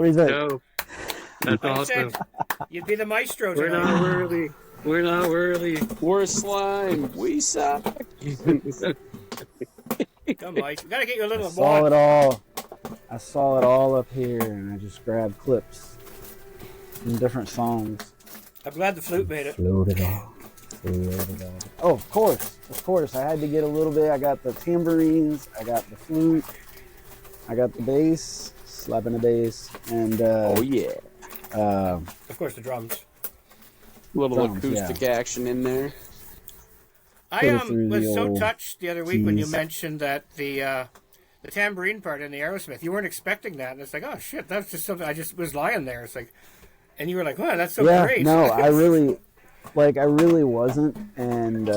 What do you think? No, that's Like I said, awesome. you'd be the maestro We're tonight. not worthy. We're not worthy. We're slime. We suck. Come, Mike. We gotta get you a I little saw it wand. all. I saw it all up here, and I just grabbed clips from different songs. I'm glad the flute made it. Floated all. Floated all. Oh, of course. I had to get a little bit. I got the tambourines. I got the flute. I got the bass, slapping the bass, and Oh yeah. Of course, the drums. Little Drums, acoustic action in there. I Put it through was the so old touched the other week when you keys. mentioned that the tambourine part in the Aerosmith, you weren't expecting that, and it's like, oh shit, that's just something I just was lying there. It's like, and you were like, wow, that's so great. No, I really wasn't, and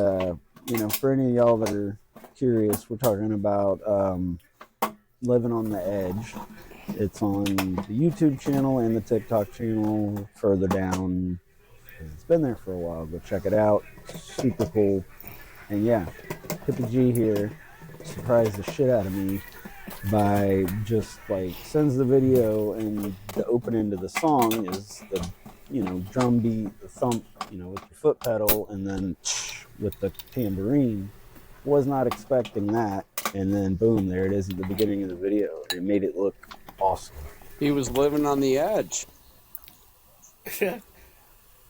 for any of y'all that are curious, we're talking about Living on the Edge. It's on the YouTube channel and the TikTok channel further down. It's been there for a while. Go check it out. Super cool. And yeah, Pippa G here surprised the shit out of me by just like sends the video, and the opening to the song is the drum beat, the thump, with your foot pedal, and then with the tambourine. Was not expecting that, and then boom, there it is at the beginning of the video. It made it look awesome. He was living on the edge.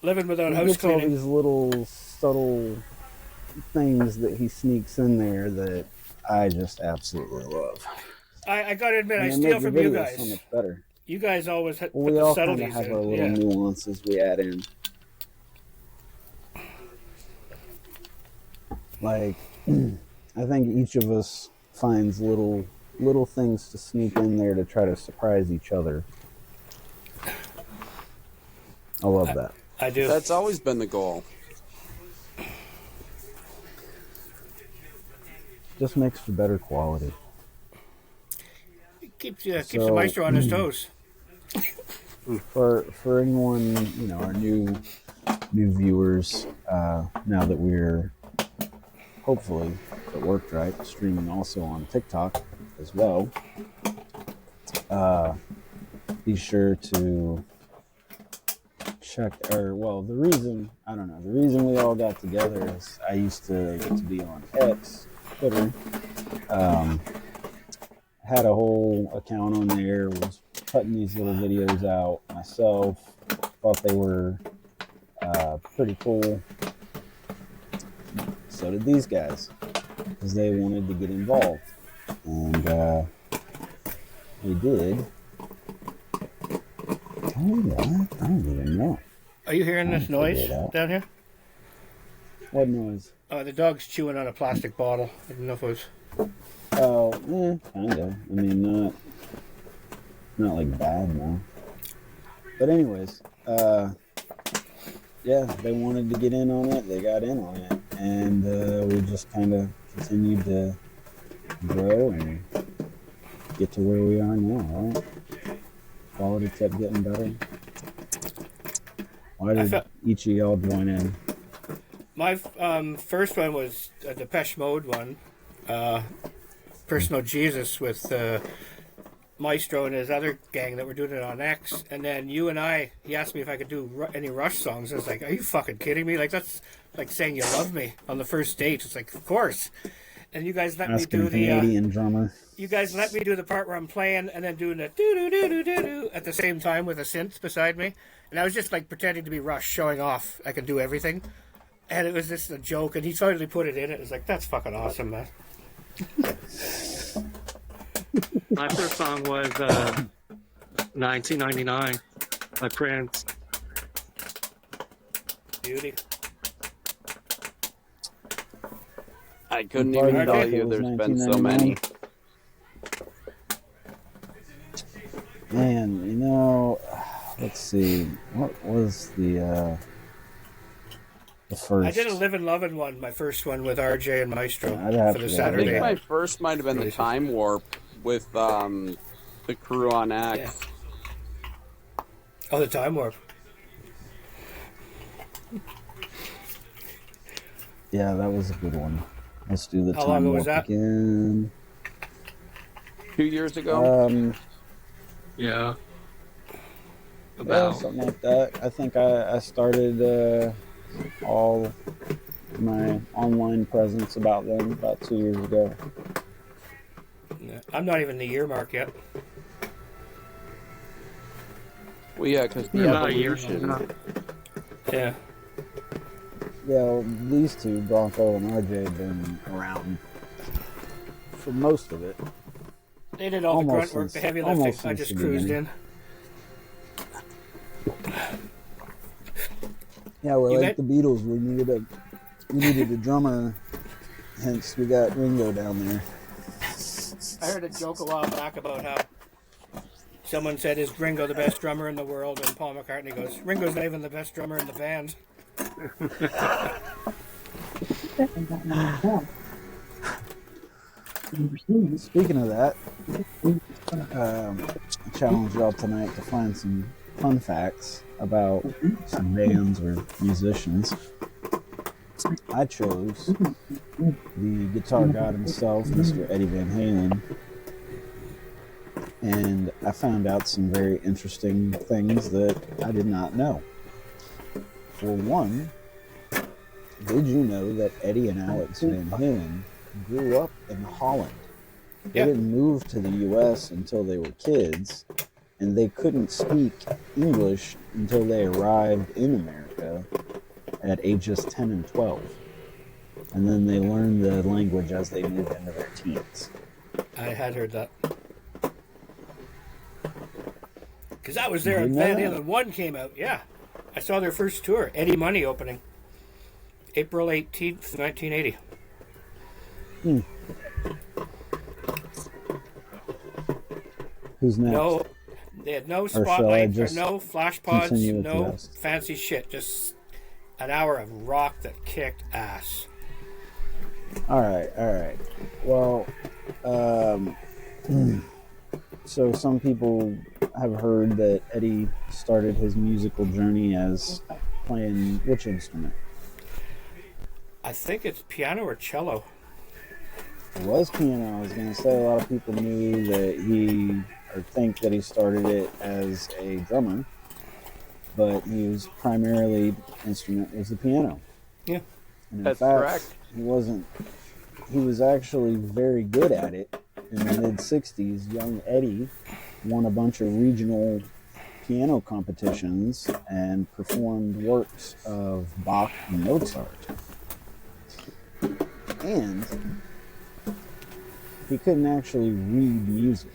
Living without He house gets all cleaning. these little subtle things that he sneaks in there that I just absolutely love. I gotta admit, I And it steal makes the from you video guys. so much better. You guys always put Well, we the all kind of subtleties have in. our little Yeah. nuances we add in. Like, I think each of us finds little things to sneak in there to try to surprise each other. I love that. I do. That's always been the goal. Just makes for better quality. Keeps the So- maestro on his toes. For anyone, our new viewers, now that we're hopefully, if it worked right, streaming also on TikTok as well, be sure to check, the reason we all got together is I used to get to be on X, Twitter, had a whole account on there, was putting these little videos out myself, thought they were pretty cool. So did these guys, because they wanted to get involved, and they did. Oh yeah, I don't even know. Are you hearing this noise figure it out. down here? What noise? The dog's chewing on a plastic bottle. I didn't know if it was. Oh, kind of. I mean, not like bad, no. But anyways, yeah, they wanted to get in on it. They got in on it, and we just kind of continued to grow and get to where we are now. Right? Quality kept getting better. Why did each of y'all join in? My first one was a Depeche Mode one. Personal Jesus with Maestro and his other gang that were doing it on X. And then you and he asked me if I could do any Rush songs. I was like, are you fucking kidding me? Like, that's like saying you love me on the first date. It's like, of course. And you guys let me do the Canadian drummer. You guys let me do the part where I'm playing and then doing the do-do-do-do-do-do at the same time with a synth beside me. And I was just like pretending to be Rush, showing off I can do everything. And it was just a joke, and he totally put it in it. It was like, that's fucking awesome, man. My first song was 1999 by Prince. Beauty. I couldn't Pardon even me, tell it you was there's been so many. 1999. Man, let's see. What was the first? I did a Live and Lovin' one, my first one with RJ and Maestro I'd have for the to- I think Saturday. my first might have been the Time Warp with the crew on X. Yeah. Oh, the Time Warp. Yeah, that was a good one. Let's do the How long time ago was warp that? again. 2 years ago. Yeah. about? something like that. I think I started all my online presence about them about 2 years ago. Yeah, I'm not even the year mark yet. Well, yeah, because the About a year evolution. now. Yeah. Yeah, well, these two, Bronco and RJ, have been around for most of it. They did all the Almost grunt work, the since- heavy almost lifting. I since just the cruised in. beginning. Yeah, we're You like met- the Beatles. We needed a drummer, hence we got Ringo down there. I heard a joke a while back about how someone said, "Is Ringo the best drummer in the world?" And Paul McCartney goes, "Ringo's not even the best drummer in the band." Speaking of that, I challenge y'all tonight to find some fun facts about some bands or musicians. I chose the guitar god himself, Mr. Eddie Van Halen, and I found out some very interesting things that I did not know. For one, did you know that Eddie and Alex Van Halen grew up in Holland? They Yeah. didn't move to the US until they were kids, and they couldn't speak English until they arrived in America at ages 10 and 12. And then they learned the language as they moved into their teens. I had heard that. Because I was there You when know Van that? Halen 1 came out. Yeah. I saw their first tour, Eddie Money opening. April 18th, 1980. Who's next? No, they had no shall I spotlights or just no flash pods, continue with the no rest? fancy shit. Just an hour of rock that kicked ass. All right. Well, so some people have heard that Eddie started his musical journey as playing which instrument? I think it's piano or cello. It was piano. I was going to say a lot of people knew that or think that he started it as a drummer, but he was primarily instrument was the piano. Yeah. And in That's fact, correct. he was actually very good at it. In the mid 60s, young Eddie won a bunch of regional piano competitions and performed works of Bach and Mozart. And he couldn't actually read music.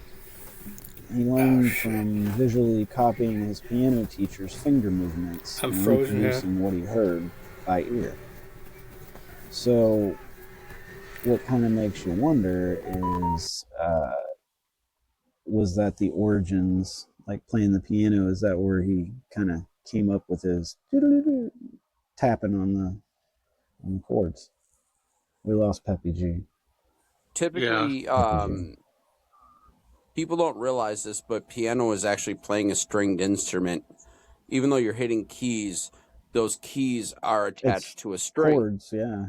He learned from visually copying his piano teacher's finger movements I'm and frozen, yeah. reproducing what he heard by ear. So what kind of makes you wonder is, was that the origins, like playing the piano, is that where he kind of came up with his tapping on the chords? We lost Peppy G. Typically, people don't realize this, but piano is actually playing a stringed instrument. Even though you're hitting keys, those keys are attached to a string. Chords, yeah.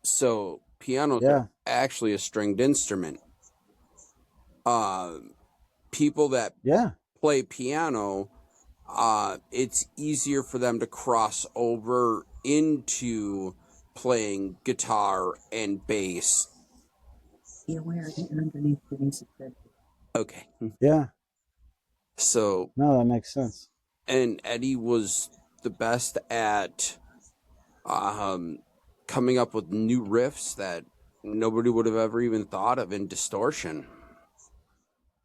So pianos Yeah. are actually a stringed instrument. People that Yeah. play piano, it's easier for them to cross over into playing guitar and bass. Be aware that underneath the music that Okay. Yeah. So, No, that makes sense. and Eddie was the best at coming up with new riffs that nobody would have ever even thought of in distortion.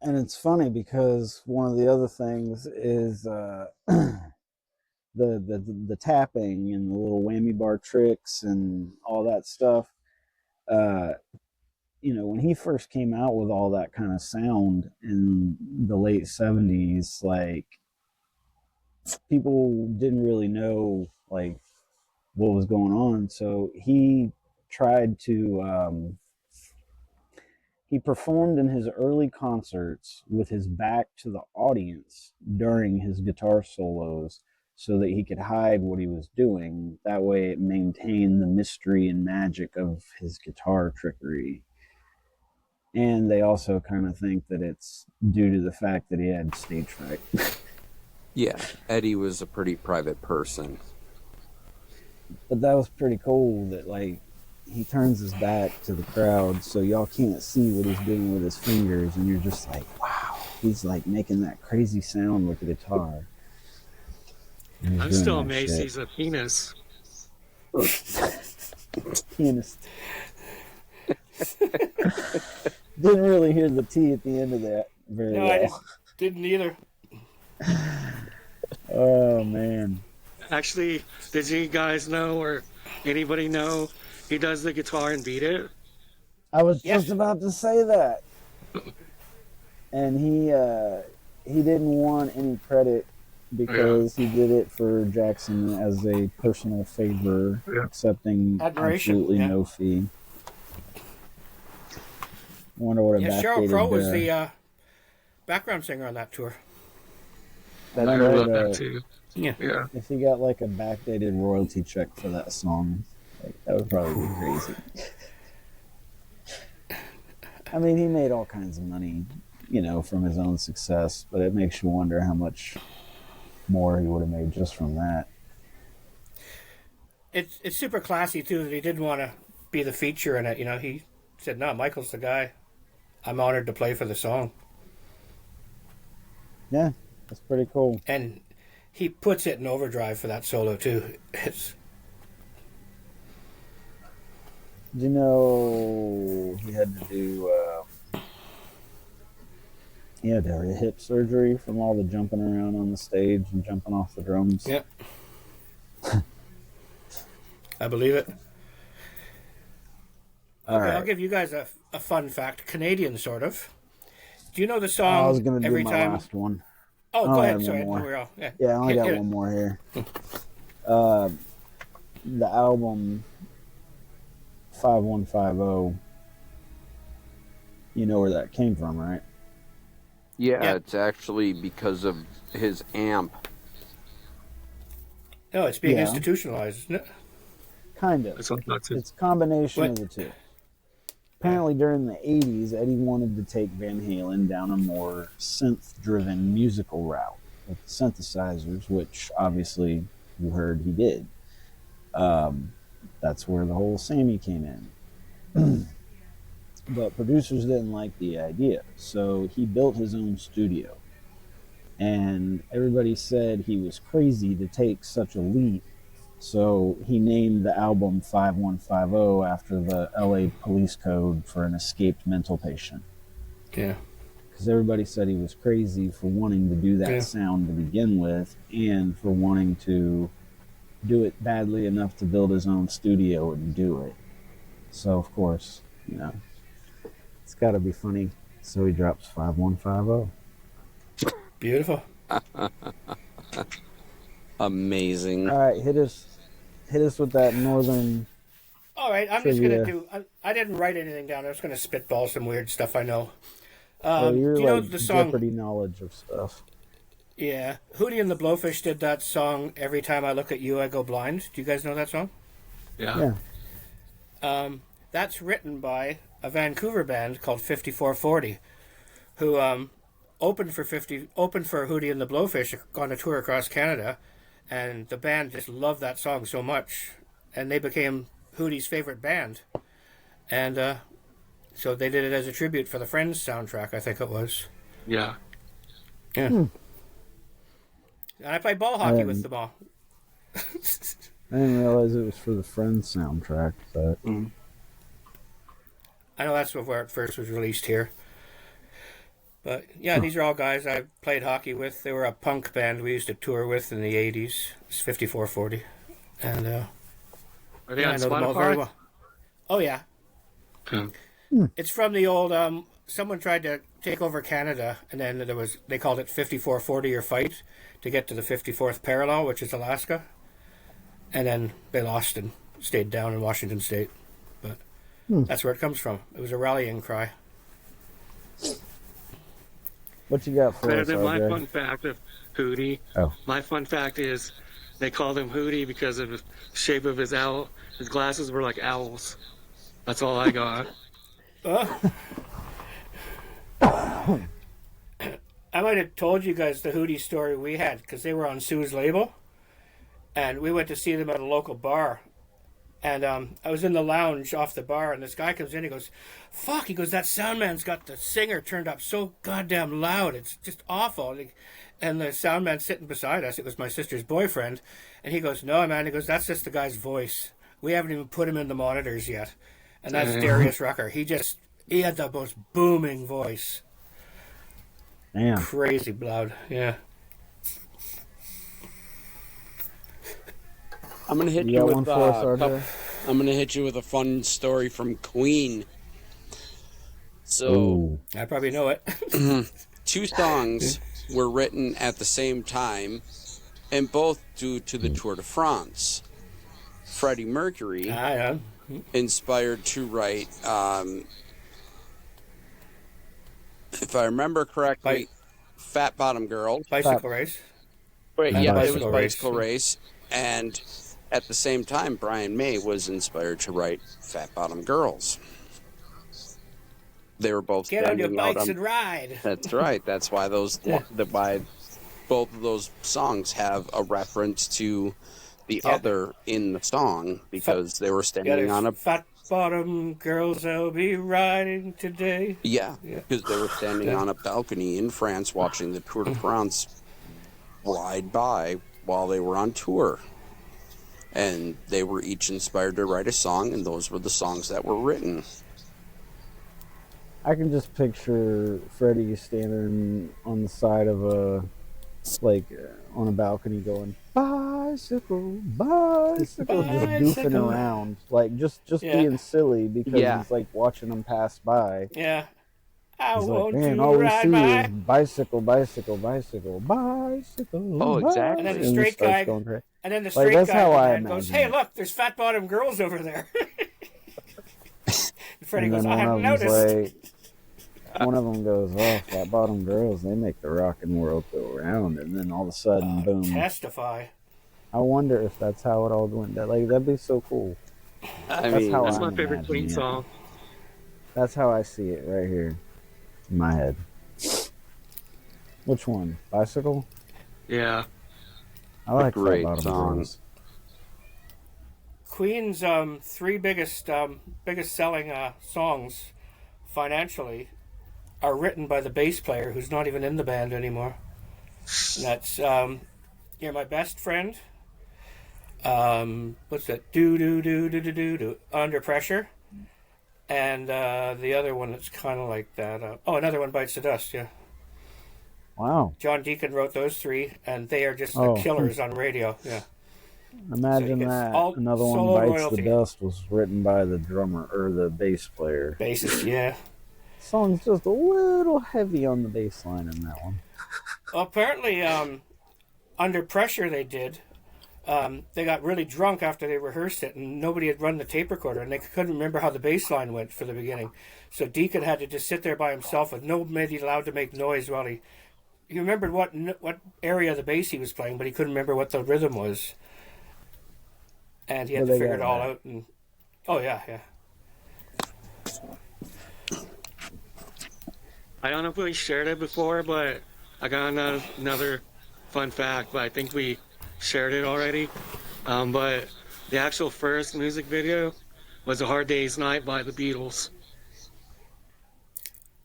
And it's funny because one of the other things is the tapping and the little whammy bar tricks and all that stuff. When he first came out with all that kind of sound in the late 70s, like, people didn't really know like what was going on. So he tried to he performed in his early concerts with his back to the audience during his guitar solos so that he could hide what he was doing. That way it maintained the mystery and magic of his guitar trickery. And they also kind of think that it's due to the fact that he had stage fright. Yeah, Eddie was a pretty private person. But that was pretty cool that like he turns his back to the crowd so y'all can't see what he's doing with his fingers, and you're just like, wow, he's like making that crazy sound with the guitar. And he's I'm doing still that amazed shit. he's a penis. Pianist. Didn't really hear the T at the end of that very No, well. I didn't either. Oh man. Actually, did you guys know or anybody know he does the guitar and beat it? I was Yes. just about to say that. And he didn't want any credit because he did it for Jackson as a personal favor, Yeah. accepting Admiration, absolutely yeah. no fee. Wonder what a Yeah, Cheryl backdated, Crow was the background singer on that tour. that's I right, heard about that too. Yeah. Yeah. if he got like a backdated royalty check for that song, like, that would probably be crazy. I mean, he made all kinds of money, from his own success, but it makes you wonder how much more he would have made just from that. It's super classy too that he didn't want to be the feature in it. He said, "No, Michael's the guy. I'm honored to play for the song." Yeah, that's pretty cool. And he puts it in overdrive for that solo too. It's Did you know he had to do hip surgery from all the jumping around on the stage and jumping off the drums? yeah. I believe it. All Okay, right. I'll give you guys a fun fact, Canadian sort of. Do you know the I song was going to do every my time? last one. Oh, I go only ahead. have Sorry, one more. we're all, yeah. Yeah, I only Hit got it. one more here. The album 5150, you know where that came from, right? Yeah, Yeah. it's actually because of his amp. No, it's being Yeah. institutionalized, isn't it? Kind of. That's what that's it. It's a combination What? of the two. Apparently, during the 80s, Eddie wanted to take Van Halen down a more synth-driven musical route with synthesizers, which obviously you heard he did. That's where the whole Sammy came in. But producers didn't like the idea, so he built his own studio. And everybody said he was crazy to take such a leap, so he named the album 5150 after the LA police code for an escaped mental patient. Yeah. Because everybody said he was crazy for wanting to do that Yeah. sound to begin with, and for wanting to do it badly enough to build his own studio and do it. So, of course, it's got to be funny. So he drops 5150. Beautiful. Amazing. All right, hit us with that northern. All right, I'm just Trivia. going to do... I didn't write anything down. I was going to spitball some weird stuff I know. You're do you know like the song... Jeopardy knowledge of stuff. Yeah. Hootie and the Blowfish did that song, Every Time I Look at You, I Go Blind. Do you guys know that song? Yeah. Yeah. That's written by a Vancouver band called 5440, who opened for Hootie and the Blowfish on a tour across Canada, and the band just loved that song so much, and they became Hootie's favorite band, and so they did it as a tribute for the Friends soundtrack, I think it was. Yeah. Yeah. And I played ball hockey with them all. I didn't realize it was for the Friends soundtrack, but I know that's where it first was released here. But yeah, these are all guys I played hockey with. They were a punk band we used to tour with in the 80s. It's 5440. And Are they yeah, I on know them all very Spotify? well. Oh yeah. Hmm. It's from the old someone tried to take over Canada, and then they called it 5440 or fight to get to the 54th parallel, which is Alaska. And then they lost and stayed down in Washington State. But that's where it comes from. It was a rallying cry. what you got for Better us, than my RJ? fun fact of Hootie. Oh. My fun fact is they called him Hootie because of the shape of his owl. His glasses were like owls. That's all I got. I might have told you guys the Hootie story we had because they were on Sue's label, and we went to see them at a local bar. And I was in the lounge off the bar, and this guy comes in. He goes, "Fuck!" He goes, "That sound man's got the singer turned up so goddamn loud. It's just awful." And the sound man sitting beside us, it was my sister's boyfriend, and he goes, "No, man." He goes, "That's just the guy's voice. We haven't even put him in the monitors yet." And that's Darius Rucker. He had the most booming voice. Damn. Crazy loud. Yeah. I'm gonna hit You you got with one for us, RJ? I'm gonna hit you with a fun story from Queen. So Ooh. I probably know it. 2 songs were written at the same time, and both due to the Tour de France. Freddie Mercury Yeah. inspired to write, if I remember correctly, Fat Bottom Girl. Bicycle race. Wait, And yeah, it was Bicycle Race. Bicycle Race. And at the same time, Brian May was inspired to write Fat Bottom Girls. They were both Get on your standing out bikes on. and ride. That's right. That's why why both of those songs have a reference to the other in the song because they were Yeah, standing there's on a fat bottom girls I'll be riding today. because they were standing on a balcony in France watching the Tour de France ride by while they were on tour. And they were each inspired to write a song, and those were the songs that were written. I can just picture Freddie standing on the side of on a balcony going, bicycle, bicycle, just goofing Bicycle. around. Like, just Yeah. being silly because Yeah. he's, like, watching them pass by. Yeah. I He's like, want man, to all we ride see by. is bicycle, bicycle, bicycle, bicycle. Oh, exactly. And then the he straight starts guy- going crazy. And then the Like, straight that's guy how I behind goes, imagine "Hey, it. look, there's fat bottom girls over there." And Freddie And goes, then "I one hadn't of them's noticed." like, one of them goes, "Oh, fat bottom girls, they make the rockin' world go round." And then all of a sudden, boom. Testify. I wonder if that's how it all went down. Like, that'd be so cool. I That's mean, how That's I'm my favorite Queen imagining it. song. That's how I see it right here in my head. Which one? Bicycle? Yeah. I like great Fat Bottom song. Girls. Queen's 3 biggest selling songs financially are written by the bass player who's not even in the band anymore. And that's "You're My Best Friend." What's that? Do do do do do do do. Under Pressure. And the other one that's kind of like that. Another one, Bites the Dust. Yeah. Wow. John Deacon wrote those 3, and they are just the Oh. killers on radio. Yeah. Imagine gets that. all Another solo one, Bites royalty. the Dust, was written by the drummer or the bass player. Bassist, yeah. Song's just a little heavy on the bass line in that one. Well, apparently, Under Pressure they did. They got really drunk after they rehearsed it, and nobody had run the tape recorder, and they couldn't remember how the bass line went for the beginning. So Deacon had to just sit there by himself with nobody allowed to make noise while he remembered what area of the bass he was playing, but he couldn't remember what the rhythm was. And he had Well, to they figure got it all that. out. And yeah. I don't know if we shared it before, but I got another fun fact, but I think we shared it already. But the actual first music video was A Hard Day's Night by the Beatles.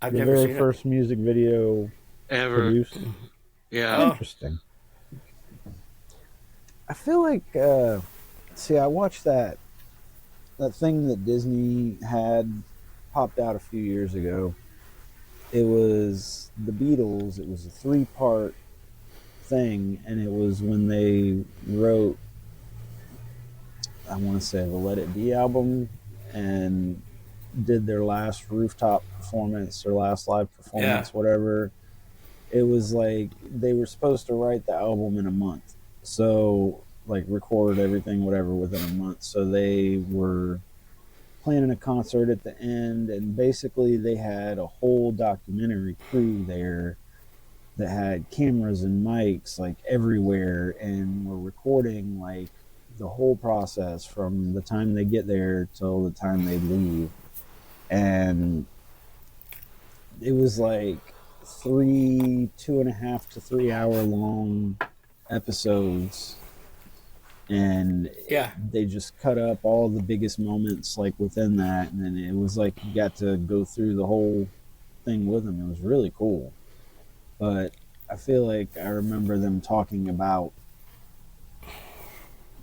I've The never very seen first music video Ever. produced. Yeah. Oh. Interesting. I feel like, see, I watched that thing that Disney had popped out a few years ago. It was the Beatles. It was a 3-part thing, and it was when they wrote, I want to say, the Let It Be album, and did their last rooftop performance, their last live performance, whatever. It was like they were supposed to write the album in a month. So, like, record everything, whatever, within a month. So they were planning a concert at the end, and basically they had a whole documentary crew there that had cameras and mics, like, everywhere, and were recording, like, the whole process from the time they get there till the time they leave. And it was like three, 2.5 to 3 hour long episodes, and Yeah. they just cut up all the biggest moments like within that, and then it was like you got to go through the whole thing with them. It was really cool. But I feel like I remember them talking about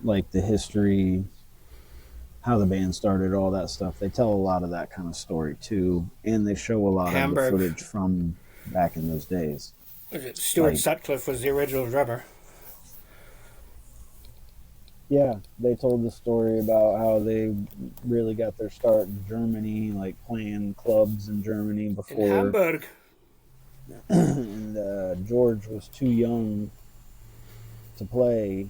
like the history, how the band started, all that stuff. They tell a lot of that kind of story too, and they show a lot Hamburg. of the footage from back in those days. Stuart Right. Sutcliffe was the original drummer. Yeah, they told the story about how they really got their start in Germany, like playing clubs in Germany In before. Hamburg. And George was too young to play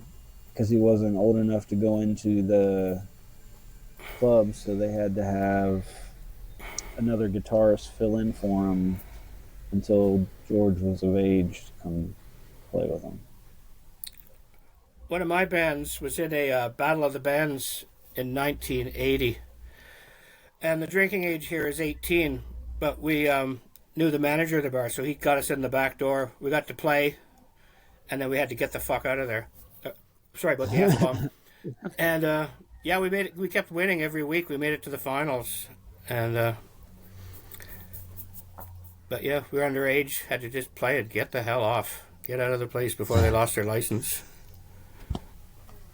because he wasn't old enough to go into the club, so they had to have another guitarist fill in for him until George was of age to come play with him. One of my bands was in a Battle of the Bands in 1980. And the drinking age here is 18. But we knew the manager of the bar, so he got us in the back door. We got to play, and then we had to get the fuck out of there. Sorry about the F-bomb. And, yeah, we made it. We kept winning every week. We made it to the finals. And, but, yeah, we were underage. Had to just play it. Get the hell off. Get out of the place before they lost their license.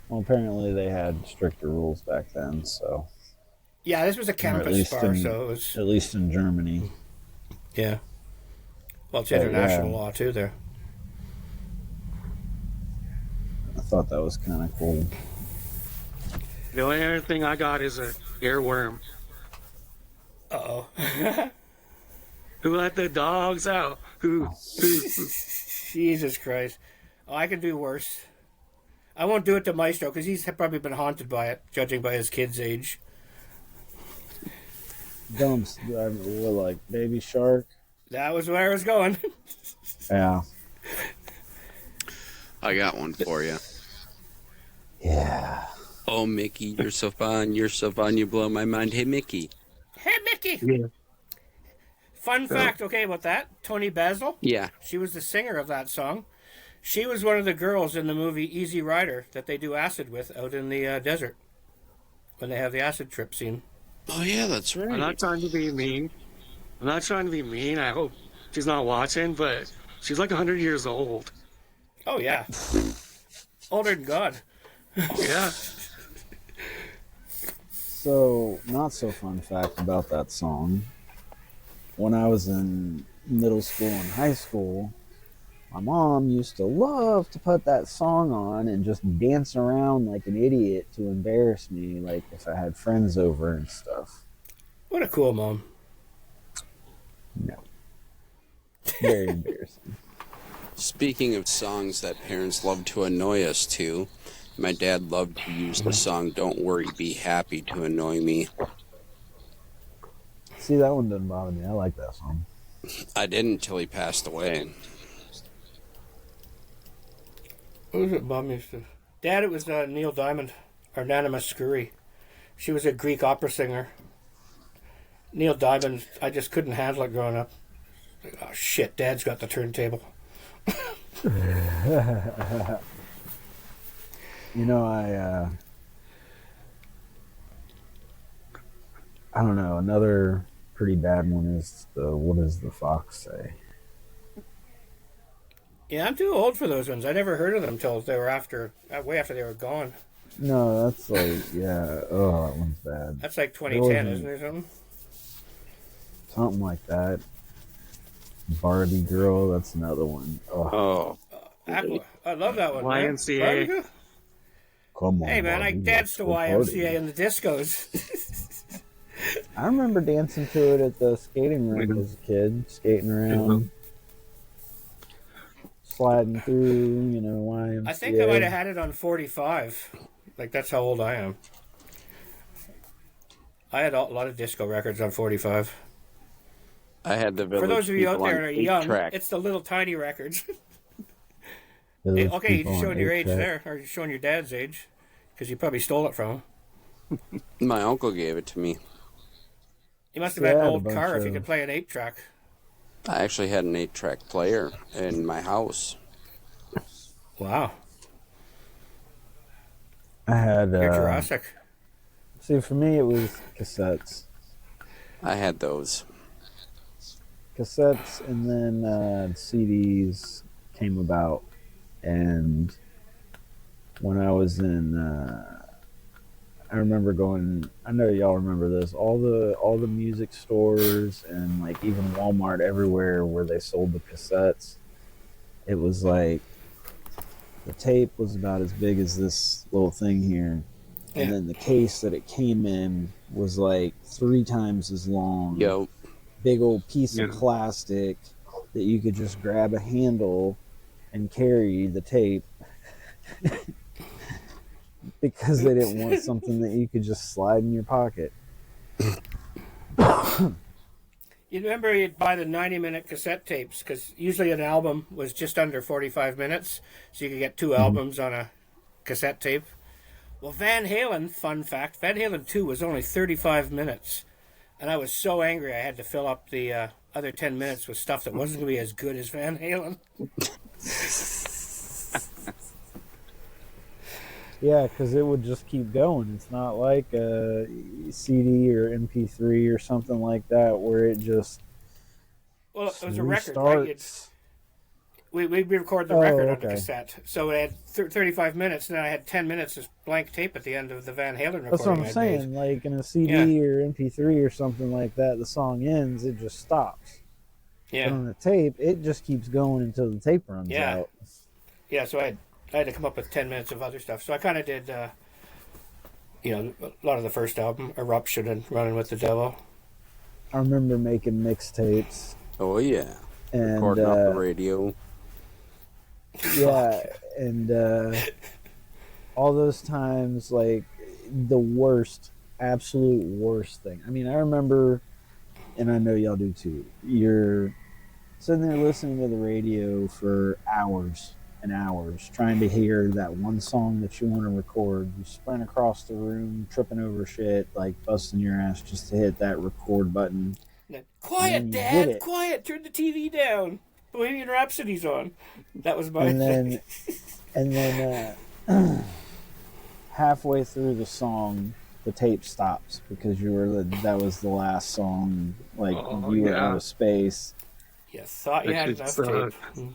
Well, apparently they had stricter rules back then, so Yeah, this was a or campus bar, so it was, at least in Germany. yeah. Well, it's But, international yeah. law, too, there. I thought that was kind of cool. The only other thing I got is a earworm. Uh-oh. Who let the dogs out? Who? Jesus Christ. Oh, I can do worse. I won't do it to Maestro, because he's probably been haunted by it, judging by his kid's age. Dumps, we're like Baby Shark. That was where I was going. Yeah. I got one for you. Yeah. Oh, Mickey, you're so fun. You're so fun. You blow my mind. Hey, Mickey. Hey, Mickey! Yeah. Fun fact, okay, about that. Tony Basil, Yeah. she was the singer of that song. She was one of the girls in the movie Easy Rider that they do acid with out in the desert when they have the acid trip scene. Oh, yeah, that's I'm right. not trying to be mean. I hope she's not watching, but she's like 100 years old. Oh, yeah. Older than God. Yeah. So, not so fun fact about that song. When I was in middle school and high school, my mom used to love to put that song on and just dance around like an idiot to embarrass me, like if I had friends over and stuff. What a cool mom. No. Very embarrassing. Speaking of songs that parents love to annoy us to, my dad loved to use the song Don't Worry, Be Happy to annoy me. See, that one doesn't bother me. I like that song. I didn't till he passed away. What was it mom used to? Dad, it was Neil Diamond, or Nana Muscuri. She was a Greek opera singer. Neil Diamond, I just couldn't handle it growing up. Like, oh shit, Dad's got the turntable. You know, I don't know. Another pretty bad one is the What Does the Fox Say? Yeah, I'm too old for those ones. I never heard of them until they were way after they were gone. No, that's like, yeah. Oh, that one's bad. That's like 2010, wasn't- isn't it, or something? Something like that. Barbie Girl, that's another one. Oh, Oh, Aqua. I love that one. man. YMCA. Barbie Girl? come on. Hey, man, I Barbie, danced to let's go YMCA party. in the discos. I remember dancing to it at the skating rink Mhm. as a kid, skating around, sliding through, YMCA. I think I might have had it on 45. Like, that's how old I am. I had a lot of disco records on 45. I had the Village For those of you out People there on that are 8 young, track. it's the little tiny records. Village Okay, you're People on showing your age 8-track. there, or you're showing your dad's age, because you probably stole it from him. My uncle gave it to me. You must have Yeah, had an I had a old bunch car if you of- could play an 8-track. I actually had an 8-track player in my house. Wow. I had You're Jurassic. see, for me it was cassettes, I had those. and then CDs came about, and when I was in, I remember going. I know y'all remember this. All the music stores and like even Walmart, everywhere where they sold the cassettes, it was like the tape was about as big as this little thing here, Yeah. and then the case that it came in was like 3 times as long. Yo, Big old piece of Yeah. plastic that you could just grab a handle and carry the tape because they didn't want something that you could just slide in your pocket. You remember you'd buy the 90-minute cassette tapes, because usually an album was just under 45 minutes, so you could get 2 albums on a cassette tape. Well, Van Halen, fun fact, Van Halen 2 was only 35 minutes. And I was so angry I had to fill up the other 10 minutes with stuff that wasn't going to be as good as Van Halen. Yeah, because it would just keep going. It's not like a CD or MP3 or something like that where it just Well, it was a record, right? restarts. We record the Oh, record on the okay. cassette. So it had 35 minutes, and then I had 10 minutes of blank tape at the end of the Van Halen recording. That's what I'm I'd saying. made. Like in a CD or MP3 or something like that, the song ends, it just stops. But Yeah. on the tape, it just keeps going until the tape runs Yeah. out. Yeah, so I had to come up with 10 minutes of other stuff. So I kind of did, a lot of the first album, Eruption and Running with the Devil. I remember making mixtapes oh yeah, and recording off the radio. yeah, and all those times, like the worst, absolute worst thing. I mean, I remember, and I know y'all do too. You're sitting there listening to the radio for hours and hours, trying to hear that one song that you want to record. You sprint across the room, tripping over shit, like busting your ass just to hit that record button. And then, quiet, And then you Dad, did it. quiet, turn the TV down. Bohemian Rhapsody's on. That was my And thing. then halfway through the song, the tape stops because that was the last song. Like Oh, you were yeah. out of space. You thought you That had shit enough sucked. tape.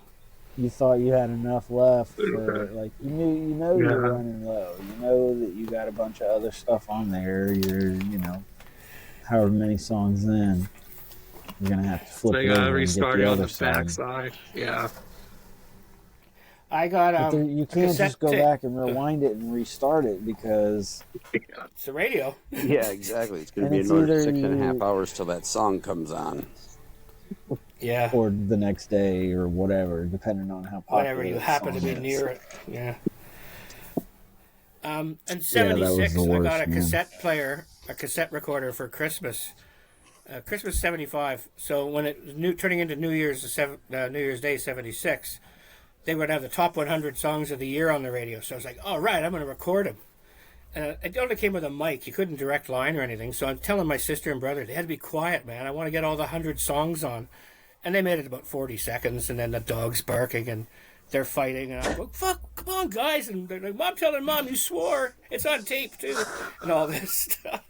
You thought you had enough left for like you know you're Yeah. running low. You know that you got a bunch of other stuff on there. You're however many songs in. You're gonna have to flip They it gotta over and get restart the it on other the side. backside. Yeah. I got But you can't cassette just go tape. back and rewind it and restart it because It's the radio. Yeah, exactly. It's going And to be it's another either 6.5 you- hours till that song comes on. Yeah. or the next day or whatever, depending on how popular Whenever you the happen to song be is. near it. Yeah. In Yeah, that was 76, the I got worst, a man. cassette player, a cassette recorder for Christmas. Christmas 75. So when it was turning into New Year's Day 76, they would have the top 100 songs of the year on the radio. So I was like, all right, I'm going to record them. And it only came with a mic. You couldn't direct line or anything. So I'm telling my sister and brother, they had to be quiet, man. I want to get all the 100 songs on. And they made it about 40 seconds, and then the dog's barking, and they're fighting. And I'm like, fuck, come on, guys. And they're like, Mom telling Mom you swore. It's on tape, too. And all this stuff.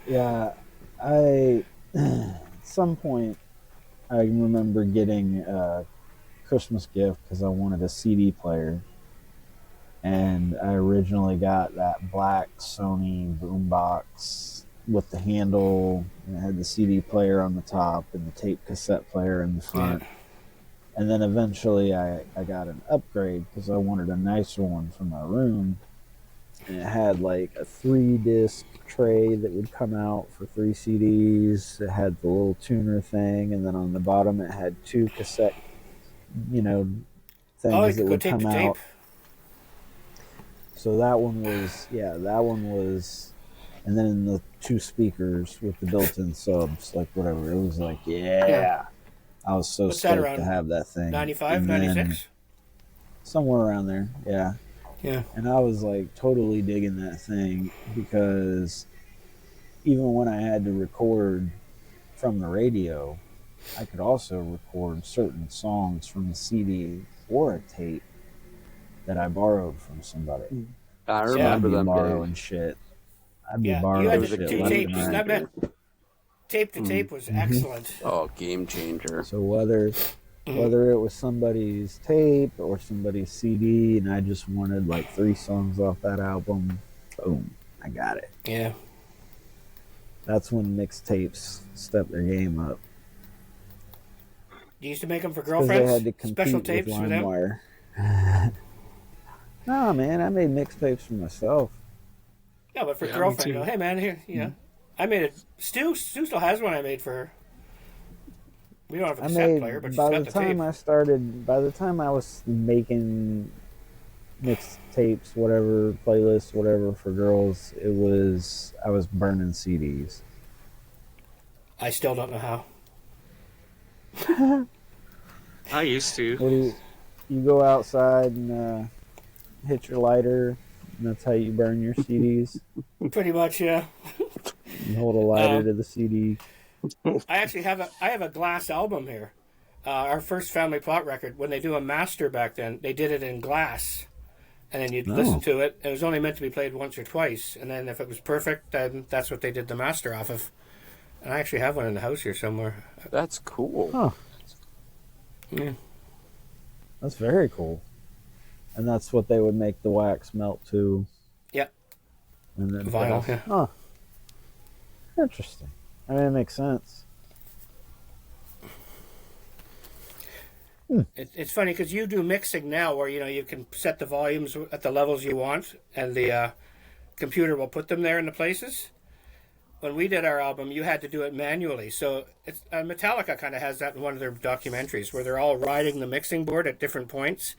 Yeah, at some point I remember getting a Christmas gift because I wanted a CD player, and I originally got that black Sony boombox with the handle, and it had the CD player on the top and the tape cassette player in the front. And then eventually I got an upgrade because I wanted a nicer one for my room. And it had like a 3-disc tray that would come out for 3 CDs. It had the little tuner thing, and then on the bottom it had 2 cassette, things Oh, you that could go would tape come to out. tape. So that one was, and then the 2 speakers with the built-in subs, like whatever. It was like, yeah. I was so What's that, stoked around to have that thing. 95, And then 96? somewhere around there, yeah. Yeah. And I was like totally digging that thing because even when I had to record from the radio, I could also record certain songs from a CD or a tape that I borrowed from somebody. I So remember I'd be them borrowing days. shit. I'd be Yeah, you borrowing had was a the shit two game left tapes. and That right. meant tape to tape was excellent. Oh, game changer. So whether it was somebody's tape or somebody's CD, and I just wanted like 3 songs off that album, boom, I got it. Yeah. That's when mixtapes stepped their game up. You used to make them for Because they girlfriends? had to compete Special with tapes for them? LimeWire. No, man, I made mixtapes for myself. No, but for Yeah, me girlfriend, too. hey man, here, I made it. Stu still has one I made for her. We don't have a I cassette made player, but she's by got the the tape. by the time I was making mixtapes, whatever, playlists, whatever for girls, I was burning CDs. I still don't know how. I used to. What do you go outside and hit your lighter, and that's how you burn your CDs? Pretty much, yeah. You hold a lighter to the CD. I actually have a glass album here. Our first family plot record. When they do a master back then, they did it in glass, and then you'd listen to it. It was only meant to be played once or twice, and then if it was perfect, then that's what they did the master off of. And I actually have one in the house here somewhere. That's cool. Huh. Yeah. That's very cool. And that's what they would make the wax melt to. Yep. And then Vinyl, yeah. Huh. Interesting. I mean, it makes sense. It's funny because you do mixing now, where you can set the volumes at the levels you want, and the computer will put them there in the places. When we did our album, you had to do it manually. So Metallica kind of has that in one of their documentaries, where they're all riding the mixing board at different points,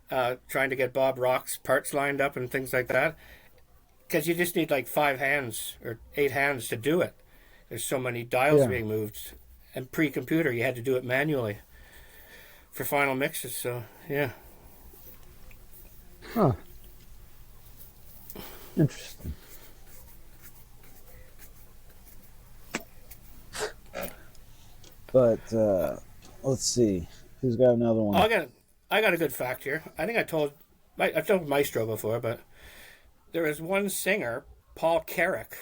trying to get Bob Rock's parts lined up and things like that. Because you just need like 5 hands or 8 hands to do it. There's so many dials being moved, and pre-computer, you had to do it manually for final mixes. So yeah. Huh. Interesting. But let's see, who's got another one? Oh, I got a good fact here. I think I've told Maestro before, but there is one singer, Paul Carrack.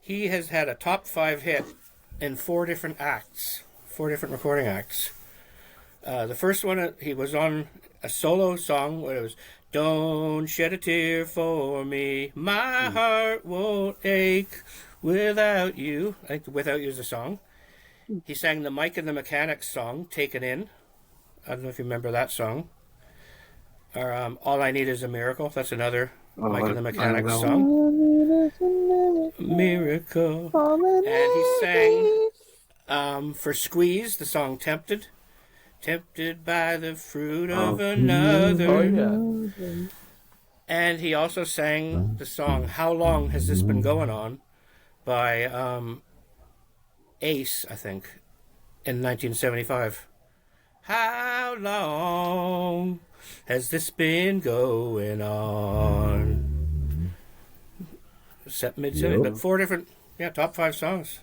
He has had a top 5 hit in 4 different acts, 4 different recording acts. The first one, he was on a solo song where it was, "Don't shed a tear for me, my heart won't ache without you." I think "Without You" is the song. He sang the Mike and the Mechanics song, "Taken In." I don't know if you remember that song. Or "All I Need Is a Miracle." That's another Mike and the Mechanics song. Miracle. And he sang for Squeeze the song "Tempted." Tempted by the fruit of another. Oh, yeah. And he also sang the song "How Long Has This Been Going On" by Ace, I think, in 1975. How long has this been going on? Set mid-70s, but 4 different, top 5 songs.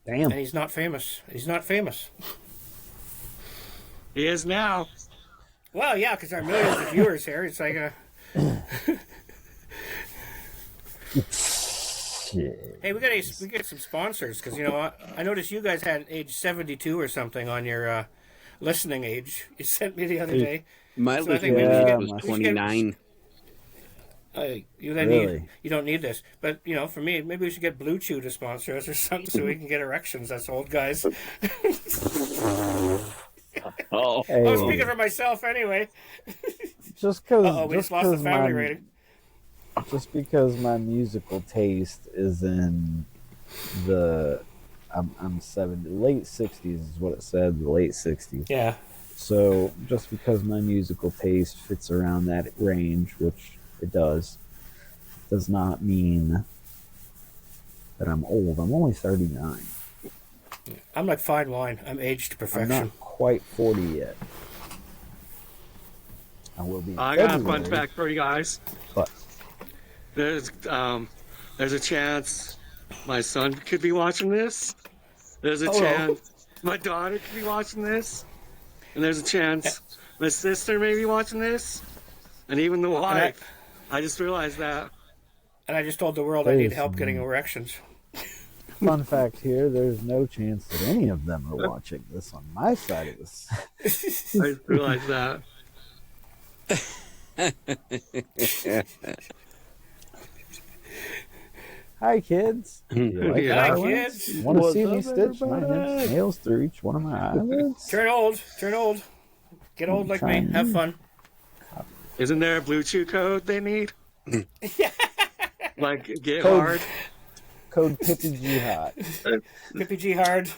Damn. And he's not famous. He's not famous. He is now. Well, yeah, because our millions of viewers here, it's like a... Hey, we get some sponsors, because I noticed you guys had age 72 or something on your listening age. You sent me the other day. My So I listening think maybe we should age get- was we should 29. You Really? you don't need this, but for me, maybe we should get Blue Chew to sponsor us or something, so we can get erections. Us old guys. Oh, Hey, I'm speaking for myself anyway. just because Oh, we just lost the family rating. just because my musical taste is in the I'm 70, late 60s is what it said, the late 60s. Yeah. So just because my musical taste fits around that range, which it does not mean that I'm old. I'm only 39. I'm like fine wine. I'm aged to I'm perfection. not quite 40 yet. I will be. in I got a fun February, fact for you guys. But There's there's a chance my son could be watching this. There's a Hello. chance my daughter could be watching this. And there's a chance my sister may be watching this. And even the wife. I just realized that. And I just told the world I need help getting erections. Fun fact here: there's no chance that any of them are watching this on my side of this. I just realized that. Hi, kids. You like Yeah. Hi, violence? kids. Want to What's see me up, stitch my everybody? nails through each one of my eyelids? Turn old. Turn old. Get old like me. trying. Have fun. Isn't there a Blue Chew code they need? Like, get Code. hard? Code Pippi Jihad. Pippi G hard.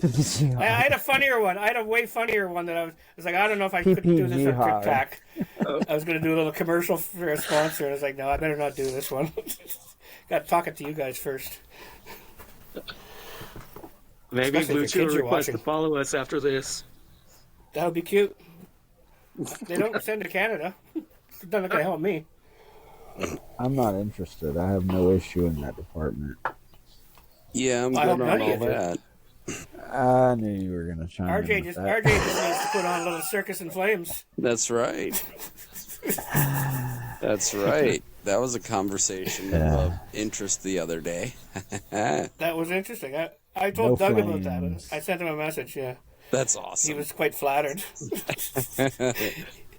Pippi Jihad. I had a funnier one. I had a way funnier one that I was like, I don't know if I could do this on PPG TikTok. I was going to do a little commercial for a sponsor, and I was like, no, I better not do this one. Got to talk it to you guys first. Maybe Especially Blue if Chew your kids will are request to watching. follow us after this. That would be cute. They don't send to Canada. It's not going to help me. I'm not interested. I have no issue in that department. Yeah, I'm I good hope on none of all you do. that. I knew you were going to chime in RJ with just that. needs to put on a little circus in flames. That's right. That's right. That was a conversation of interest the other day. That was interesting. I told No Doug about that. flames. I sent him a message. Yeah, That's he awesome. was quite flattered.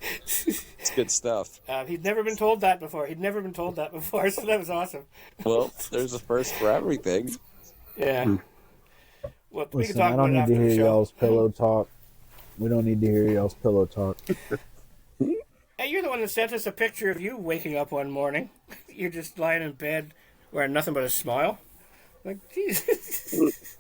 It's good stuff. He'd never been told that before. So that was awesome. Well, there's a first for everything. Yeah. Well, we can Listen, talk I about don't it need after to the hear show. y'all's pillow talk. We don't need to hear y'all's pillow talk. Hey, you're the one that sent us a picture of you waking up one morning. You're just lying in bed wearing nothing but a smile. Like, Jesus.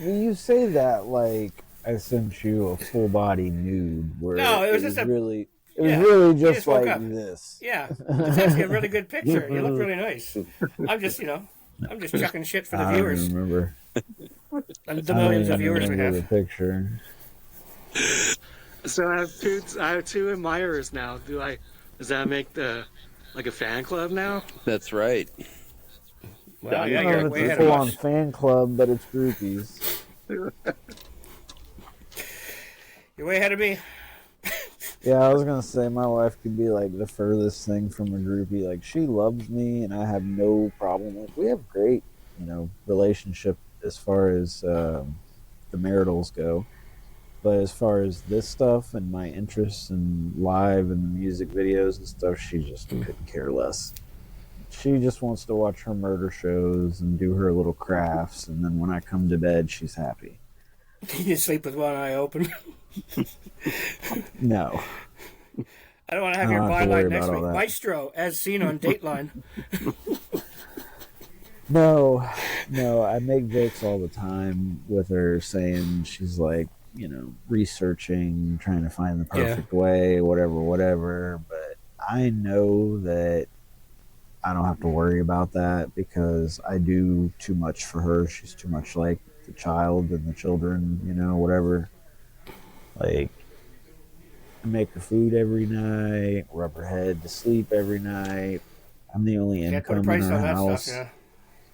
You say that like I sent you a full body nude where No, it was just a- really Yeah, really you just just woke like up. this. Yeah, it's actually a really good picture. You look really nice. I'm just chucking shit for the I don't viewers remember. and the millions of viewers we remember have. the picture. So I have two admirers now. Does that make like a fan club now? That's right. Well, I yeah, don't know you're if way it's ahead a of full on us. fan club, but it's groupies. You're way ahead of me. Yeah, I was gonna say my wife could be like the furthest thing from a groupie. Like she loves me, and I have no problem with. We have great, relationship as far as the maritals go. But as far as this stuff and my interests in live and the music videos and stuff, she just couldn't care less. She just wants to watch her murder shows and do her little crafts, and then when I come to bed, she's happy. You sleep with one eye open. No. I don't want to have I your don't have to worry byline next about all week. that. Maestro, as seen on Dateline. No, I make jokes all the time with her saying she's like, researching, trying to find the perfect way, whatever. But I know that I don't have to worry about that because I do too much for her. She's too much like the child and the children, whatever. Like, I make her food every night, rub her head to sleep every night. I'm the only Can't put a income in price our on that house. stuff, yeah.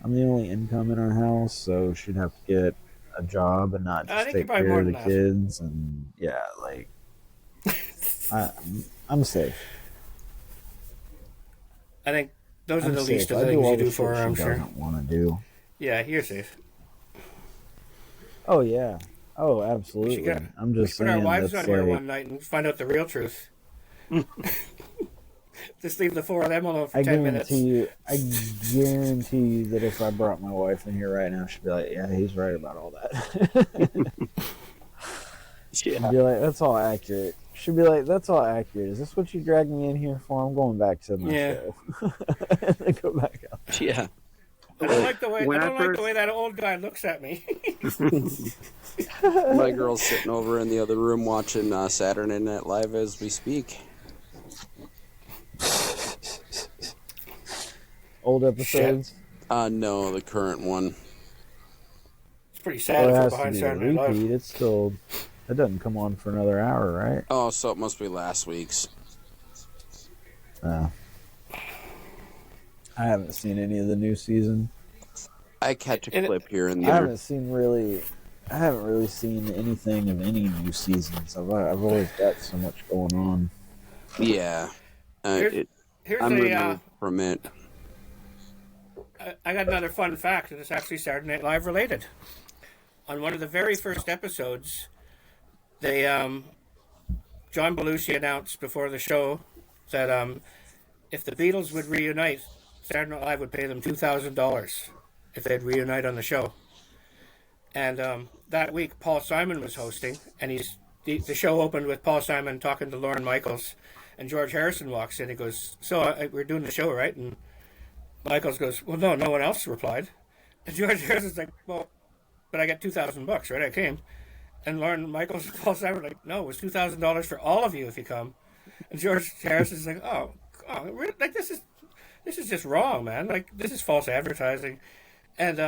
I'm the only income in our house, so she'd have to get a job and not I just think take you're probably care more of the than that. kids. And yeah, like I'm safe. I think those are I'm the safe. least of I the do things all you the do shit for her, I'm she sure. doesn't want to do. Yeah, you're safe. Oh yeah. Oh, absolutely. get- I'm We just should put our saying wives that's on here like, one night and find out the real truth. Just leave the four of them alone for I 10 minutes. guarantee you that if I brought my wife in here right now, she'd be like, "Yeah, he's right about all that." She'd be like, "That's all accurate." She'd be like, "That's all accurate. Is this what you dragged me in here for? I'm going back to my Yeah. show." And then go back out. Yeah. I don't like the way When I I don't like the first- way that old guy looks at me. My girl's sitting over in the other room watching Saturday Night Live as we speak. Old episodes. No, the current one. It's pretty Well, sad it if has we're to behind be a Saturday Night Live. repeat. It's still. It doesn't come on for another hour, right? Oh, so it must be last week's. I haven't seen any of the new season. I catch a And it- clip here and I there. haven't really seen anything of any new seasons. I've always got so much going on. Yeah. Here's I'm a, removed from it. I got another fun fact, and it's actually Saturday Night Live related. On one of the very first episodes, they John Belushi announced before the show that if the Beatles would reunite, Saturday Night Live would pay them $2,000 if they'd reunite on the show. And that week, Paul Simon was hosting, and the show opened with Paul Simon talking to Lorne Michaels, and George Harrison walks in. He goes, "So we're doing the show, right?" And Michaels goes, "Well, no one else replied." And George Harrison's like, "Well, but I got $2,000, right? I came." And Lorne Michaels and Paul Simon were like, "No, it was $2,000 for all of you if you come." And George Harrison's like, "Oh, really? Like this is just wrong, man. Like this is false advertising." And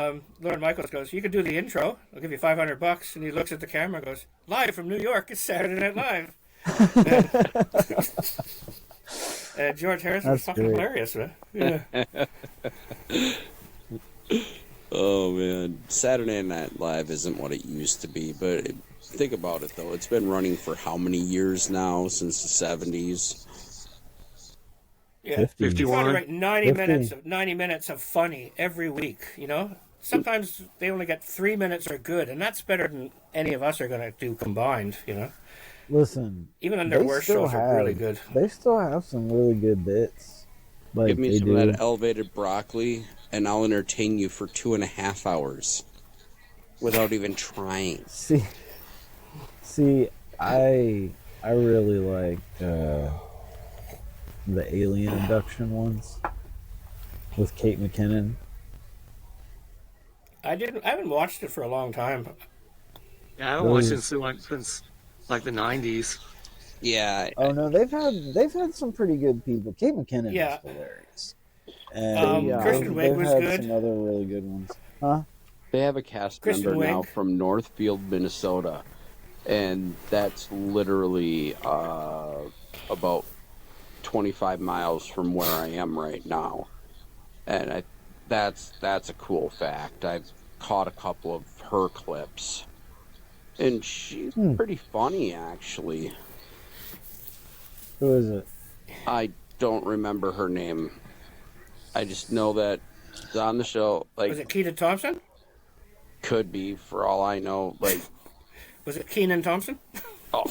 Lorne Michaels goes, "You can do the intro. I'll give you $500." And he looks at the camera and goes, "Live from New York, it's Saturday Night Live." And George Harrison was That's fucking great. hilarious, man. Yeah. Oh man, Saturday Night Live isn't what it used to be, but think about it though. It's been running for how many years now? Since the 70s. Yeah. 50. You want to 51. write 90 minutes of funny every week, you know? Sometimes they only get 3 minutes are good, and that's better than any of us are going to do combined, you know? Listen, Even on their they worst still shows are really have- good. They still have some really good bits. Like Give me they some do. of that elevated broccoli, and I'll entertain you for 2.5 hours without even trying. See, I really like the alien abduction ones with Kate McKinnon. I haven't watched it for a long time. Yeah, I haven't watched Those- it since like the 90s. Yeah, Oh no, they've had some pretty good people. Kate McKinnon Yeah. is hilarious. And Kristen Wiig they've was had good. some other really good ones. Huh? they have a cast Kristen member now Wiig. from Northfield, Minnesota, and that's literally about 25 miles from where I am right now. And that's a cool fact. I've caught a couple of her clips, and she's pretty funny actually. Who is it? I don't remember her name. I just know that it's on the show. Like, Was it Keaton Thompson? could be for all I know. Like, Was it Keenan Thompson? oh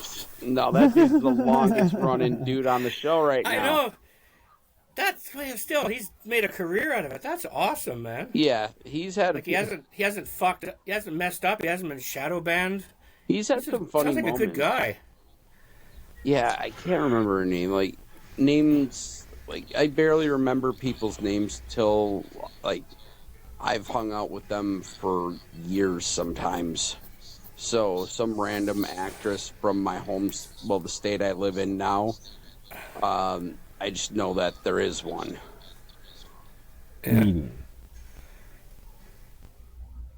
no, that dude's the longest running dude on the show right now. I know. That's still he's made a career out of it. That's awesome, man. Yeah, he's had Like he hasn't fucked up, he hasn't messed up, he hasn't been shadow banned. he's had some funny Sounds like moments. a good guy. Yeah, I can't remember her name. Like names, like I barely remember people's names till like I've hung out with them for years sometimes. So some random actress from my the state I live in now. I just know that there is one. Medium.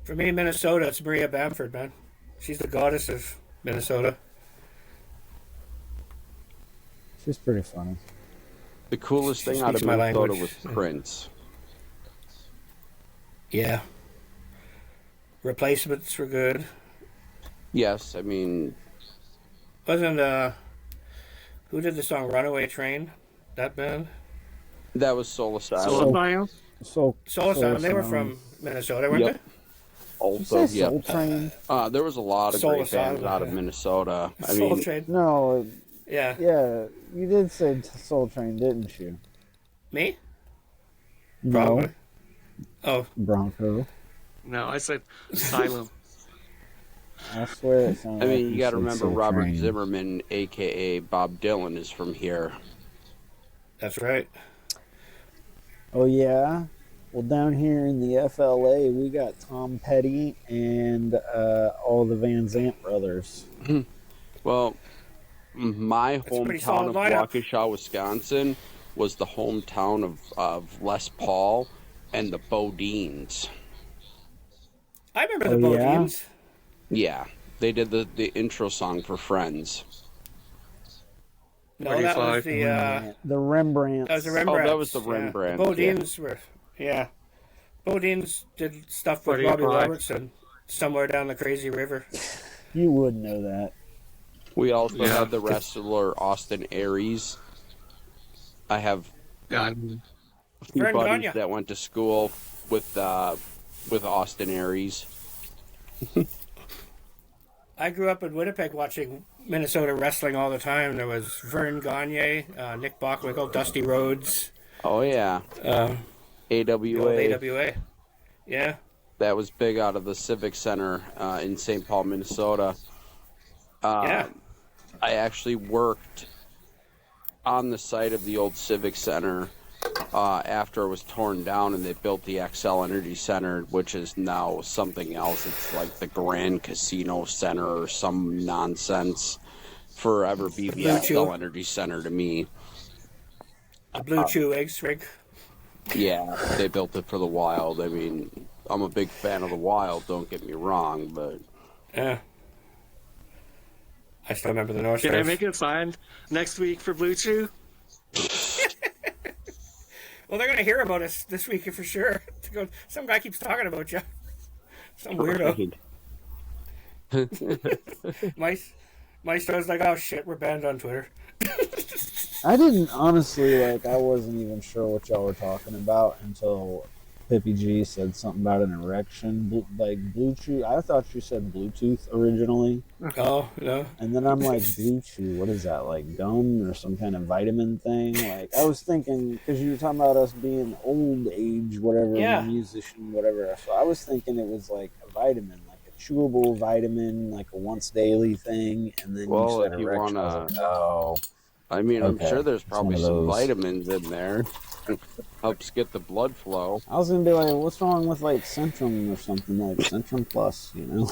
For me, Minnesota, it's Maria Bamford, man. She's the goddess of Minnesota. She's pretty funny. The coolest She thing out of speaks my Minnesota language. was Prince. Yeah. Replacements were good. Yes, I mean, Wasn't who did the song "Runaway Train"? That band, that was Soul Asylum. Soul Asylum? Soul Asylum. They were Asylum. from Minnesota, weren't Yep. they? Did you Also, say yeah. Soul Train? There was a lot of Soul great bands Asylum, out of yeah. Minnesota. I Soul mean, Train. No, Yeah. yeah, you did say Soul Train, didn't you? Me? No, Probably. Oh, Bronco. No, I said Asylum. I swear it sounded I like mean, you got to said remember Soul Robert Train. Zimmerman, aka Bob Dylan, is from here. that's right. Oh yeah. Well, down here in the FLA, we got Tom Petty and all the Van Zant brothers. Well, my a pretty hometown solid of lineup. Waukesha, Wisconsin, was the hometown of Les Paul and the Bodines. I remember the Oh, yeah? Bodines. Yeah, they did the intro song for Friends. No, that was 45. The Rembrandt. that was the Rembrandt. that was the Rembrandt, The Bodines were, Bodines did stuff with 45. Robbie Robertson somewhere down the crazy river. You would know that. We also Yeah. had the wrestler Austin Aries. I have Yeah, a few Vern buddies Gagne. that went to school with Austin Aries. I grew up in Winnipeg watching Minnesota wrestling all the time. There was Vern Gagne, Nick Bockwinkel, Dusty Rhodes, Oh yeah, the AWA. old AWA. Yeah. That was big out of the Civic Center in St. Paul, Minnesota. Yeah. I actually worked on the site of the old Civic Center after it was torn down and they built the XL Energy Center, which is now something else. It's like the Grand Casino Center or some nonsense. Forever be the Blue Chew. XL Energy Center to me. The Blue Chew egg rink. Yeah, they built it for the Wild. I mean, I'm a big fan of the Wild, don't get me wrong, but Yeah. I still remember the North Can I Stars. make a sign next week for Blue Chew? Well, they're going to hear about us this week for sure. Some guy keeps talking about you. Some weirdo. Maestro's like, oh shit, we're banned on Twitter. I didn't honestly I wasn't even sure what y'all were talking about until Pippi G said something about an erection, Blue Chew. I thought you said Bluetooth originally, Oh, no. and then I'm like, Blue Chew, what is that, like gum or some kind of vitamin thing? Like, I was thinking, because you were talking about us being old age, whatever, Yeah. musician, whatever. So I was thinking it was like a vitamin, like a chewable vitamin, like a once daily thing, and then Well, you said if you erection. I was wanna- like, oh. I mean, I'm Okay, sure there's it's probably one of some those. vitamins in there. Helps get the blood flow. I was gonna be like, what's wrong with like Centrum or something, like Centrum Plus, you know?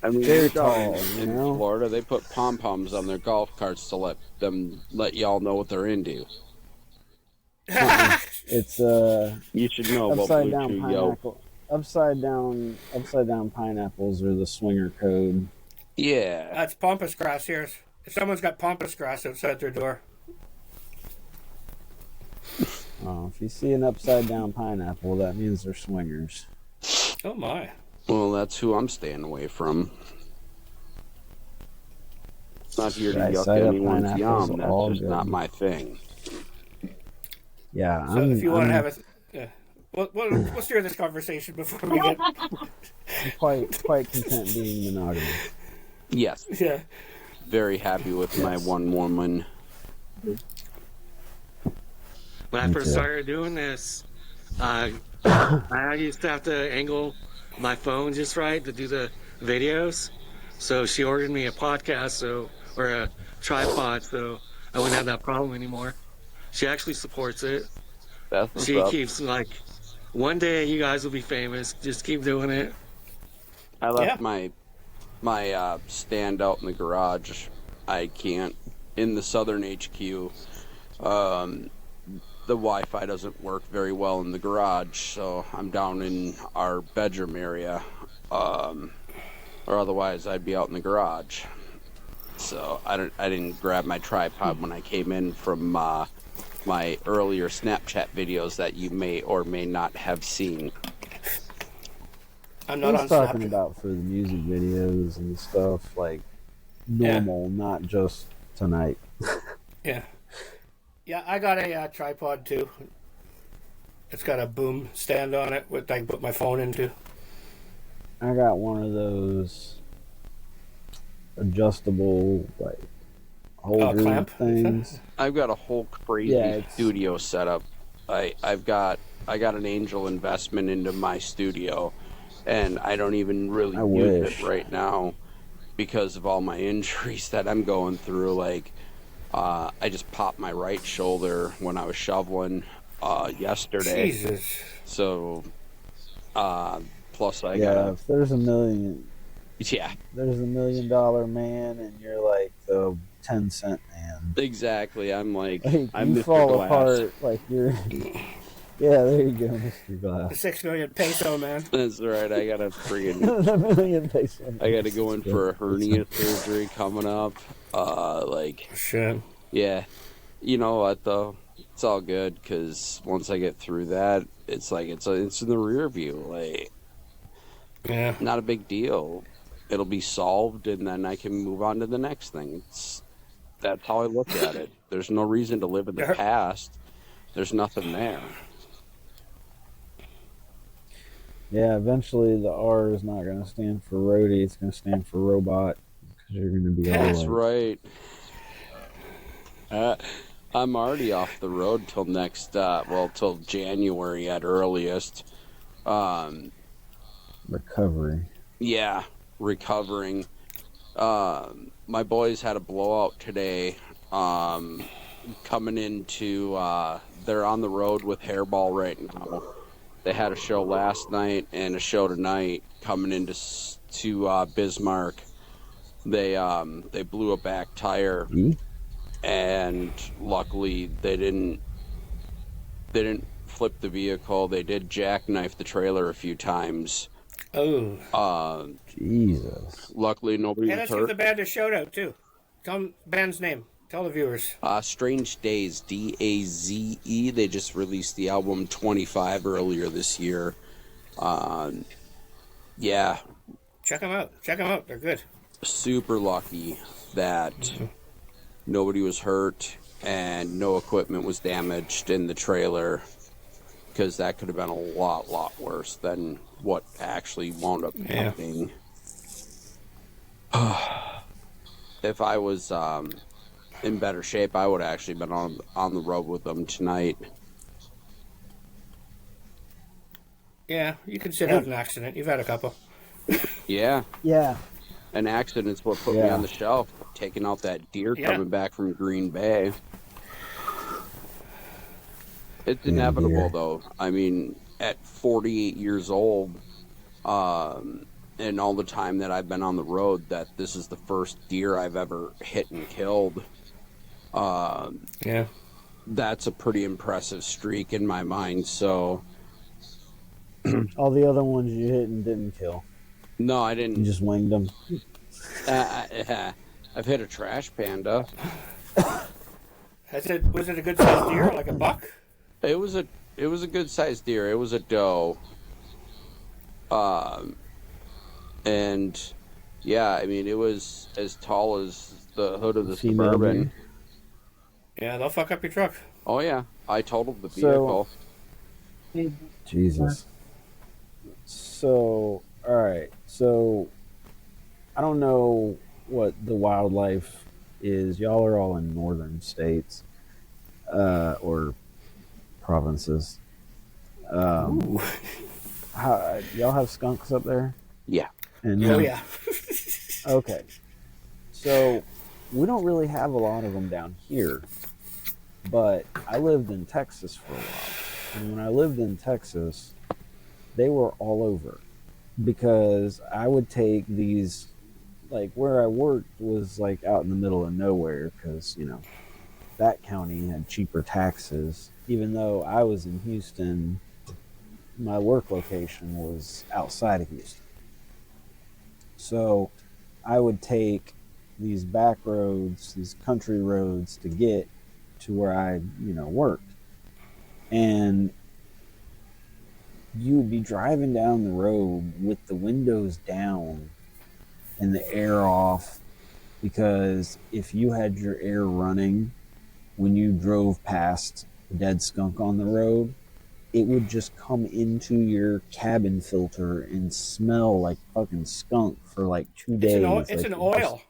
I mean, Very down tall, in you know? Florida, they put pom poms on their golf carts to let y'all know what they're into. It's You should know about upside Blue down Chew, yo. pineapple. Upside down pineapples are the swinger code. Yeah, That's pampas grass here. If someone's got pampas grass outside their door. Oh, if you see an upside down pineapple, that means they're swingers. Oh my. well, that's who I'm staying away from. Not here to Right yuck side up anyone's pineapples, yum. That's all just good. not my thing. Yeah, So if you want to have a... Yeah. We'll steer this conversation before we get... I'm quite content being monogamous. Yes, Yeah. very happy with my one woman. When I Me first too. started doing this, I used to have to angle my phone just right to do the videos. So she ordered me a podcast, or a tripod, so I wouldn't have that problem anymore. She actually supports it. That's what's She up. keeps like, one day you guys will be famous. Just keep doing it. I left Yeah. my stand out in the garage. I can't in the southern HQ. The Wi-Fi doesn't work very well in the garage, so I'm down in our bedroom area. Or otherwise, I'd be out in the garage. So I didn't grab my tripod when I came in from my earlier Snapchat videos that you may or may not have seen. I'm I not was on talking Snapchat. about for the music videos and stuff, like normal, not just tonight. Yeah. Yeah, I got a tripod too. It's got a boom stand on it, which I can put my phone into. I got one of those adjustable like holder clamp? things. I've got a whole crazy Yeah, it's- studio setup. I got an angel investment into my studio, and I don't even really I use wish. it right now because of all my injuries that I'm going through. Like, I just popped my right shoulder when I was shoveling yesterday. Jesus. So, plus I Yeah, got if there's a million dollar man and you're like the 10-cent man. exactly. I'm like Like, I'm you Mr. fall Glass. apart like you're Yeah, there you go, Mr. The Glass. 6 million peso man. That's right. I gotta friggin' The million peso. I gotta go in for a hernia surgery coming up. Shit. Yeah, you know what though? It's all good because once I get through that, it's like it's in the rear view. Like, Yeah. not a big deal. It'll be solved, and then I can move on to the next thing. That's how I look at it. There's no reason to live in the past. There's nothing there. Yeah, eventually the R is not going to stand for roadie. It's going to stand for robot because you're going to be all That's like, right. I'm already off the road till till January at earliest. recovery. Yeah, recovering. My boys had a blowout today. Coming into, they're on the road with Hairball right now. They had a show last night and a show tonight. Coming into Bismarck, they blew a back tire, and luckily they didn't flip the vehicle. They did jackknife the trailer a few times. Oh. Jesus. Luckily nobody Hey, was let's give hurt. the band a shout out too. Tell them the band's name. Tell the viewers. Strange Days, DAZE. They just released the album 25 earlier this year. Yeah, Check them out. Check them out. They're good. super lucky that nobody was hurt and no equipment was damaged in the trailer, because that could have been a lot worse than what actually wound up happening. If I was in better shape, I would have actually been on the road with them tonight. Yeah, you consider it an accident. You've had a couple. Yeah, Yeah. an accident's what put me Yeah. on the shelf, taking out that deer Yeah. coming back from Green Bay. It's Yeah, inevitable, deer. though. I mean, at 48 years old, and all the time that I've been on the road, that this is the first deer I've ever hit and killed. Yeah. That's a pretty impressive streak in my mind. So, All the other ones you hit and didn't kill. no, I You didn't. just winged them. I've hit a trash panda. Was it a good sized deer, like a buck? It was a good sized deer. It was a doe. And yeah, I mean, it was as tall as the hood of the Female Suburban. deer. Yeah, they'll fuck up your truck. Oh yeah, I totaled the So- vehicle. Jesus. So, all right. So, I don't know what the wildlife is. Y'all are all in northern states or provinces. Y'all have skunks up there? Yeah. And Oh, yeah. Okay. So we don't really have a lot of them down here, but I lived in Texas for a while. And when I lived in Texas, they were all over because I would take these, like where I worked was like out in the middle of nowhere because, you know, that county had cheaper taxes. Even though I was in Houston, my work location was outside of Houston. So I would take these back roads, these country roads to get to where I, worked. And you would be driving down the road with the windows down and the air off, because if you had your air running when you drove past a dead skunk on the road, it would just come into your cabin filter and smell like fucking skunk for like 2 days. It's Like, an oil.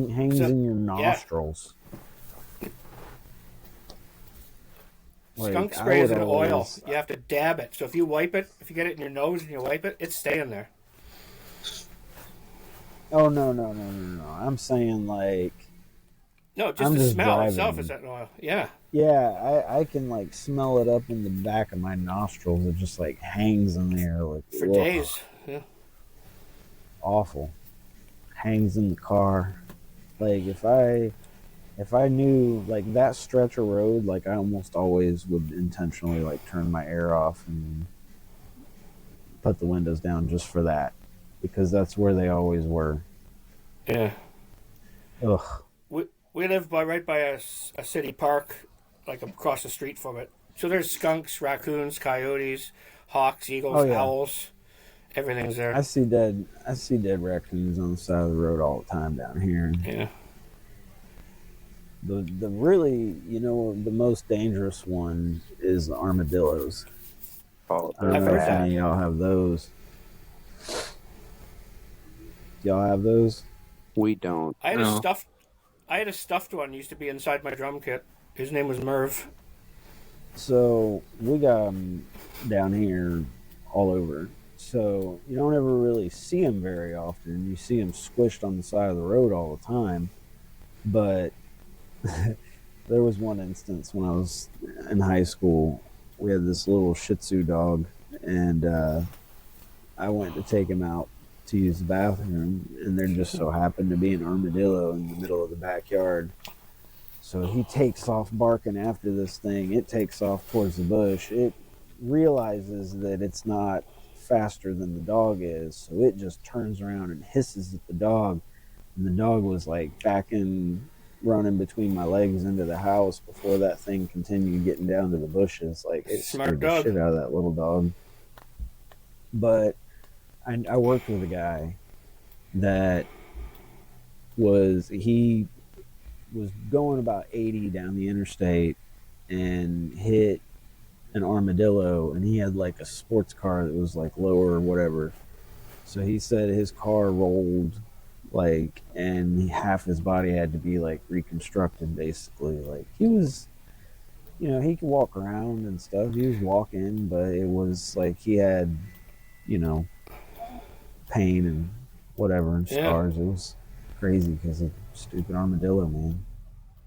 hangs So- in your yeah. nostrils. Like, Skunk I spray is would an oil. always- You have to dab it. So if you wipe it, if you get it in your nose and you wipe it, it's staying there. Oh no! I'm saying like, No, just I'm the just smell itself driving. is an oil. Yeah. yeah, I can like smell it up in the back of my nostrils. It just like hangs in there like For ugh, days. Yeah. awful. Hangs in the car. Like if I if I knew like that stretch of road, like I almost always would intentionally like turn my air off and put the windows down just for that, because that's where they always were. Yeah. Ugh. We live right by a city park, like across the street from it. So there's skunks, raccoons, coyotes, hawks, eagles, Oh, yeah. owls. Everything's there. I see dead raccoons on the side of the road all the time down here. Yeah. The really, the most dangerous one is the armadillos. Oh, I don't I've know heard if that. any of y'all have those. Y'all have those? we don't. I had No. a stuffed one used to be inside my drum kit. His name was Merv. So we got them down here all over. So you don't ever really see them very often. You see them squished on the side of the road all the time. But there was one instance when I was in high school. We had this little Shih Tzu dog, and I went to take him out to use the bathroom, and there just so happened to be an armadillo in the middle of the backyard. So he takes off barking after this thing. It takes off towards the bush. It realizes that it's not faster than the dog is, so it just turns around and hisses at the dog. And the dog was like running between my legs into the house before that thing continued getting down to the bushes. Like, it Smart scared the dog. shit out of that little dog. But I worked with a guy that he was going about 80 down the interstate and hit an armadillo, and he had like a sports car that was like lower or whatever. So he said his car rolled, like, and half his body had to be like reconstructed basically. Like, he was, he could walk around and stuff. He was walking, but it was like he had, pain and whatever and Yeah. scars. It was crazy because of stupid armadillo, man.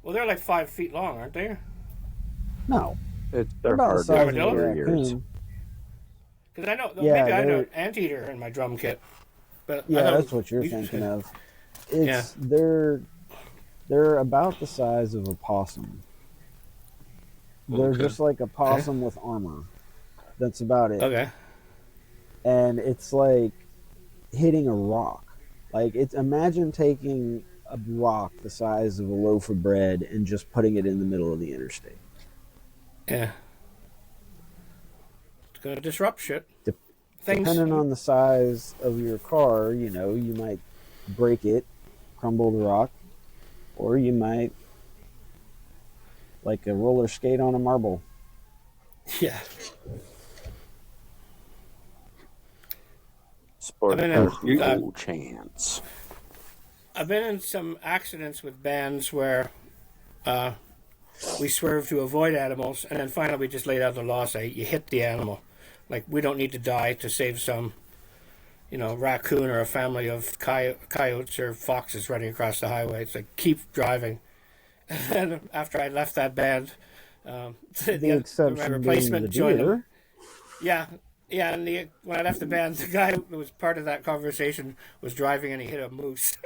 Well, they're like 5 feet long, aren't they? No, They're about the hard size of Armadillo? a years. raccoon. Because I know Yeah, maybe I know they're- anteater in my drum kit. But I Yeah, know that's what you're we- thinking of. Yeah. They're about the size of a possum. They're Okay. just like a possum with armor. That's about it. Okay. And it's like hitting a rock. Like, imagine taking a rock the size of a loaf of bread and just putting it in the middle of the interstate. Yeah. It's gonna disrupt shit. Dep- Things. Depending on the size of your car, you might break it, crumble the rock, or you might like a roller skate on a marble. Yeah. Sport I mean, has uh, no chance. I've been in some accidents with bands where we swerve to avoid animals, and then finally we just lay down the law, say you hit the animal. Like, we don't need to die to save some, raccoon or a family of coyotes or foxes running across the highway. It's like, keep driving. And after I left that band, The exception my being replacement the joined them. deer. Yeah, and when I left the band, the guy who was part of that conversation was driving, and he hit a moose.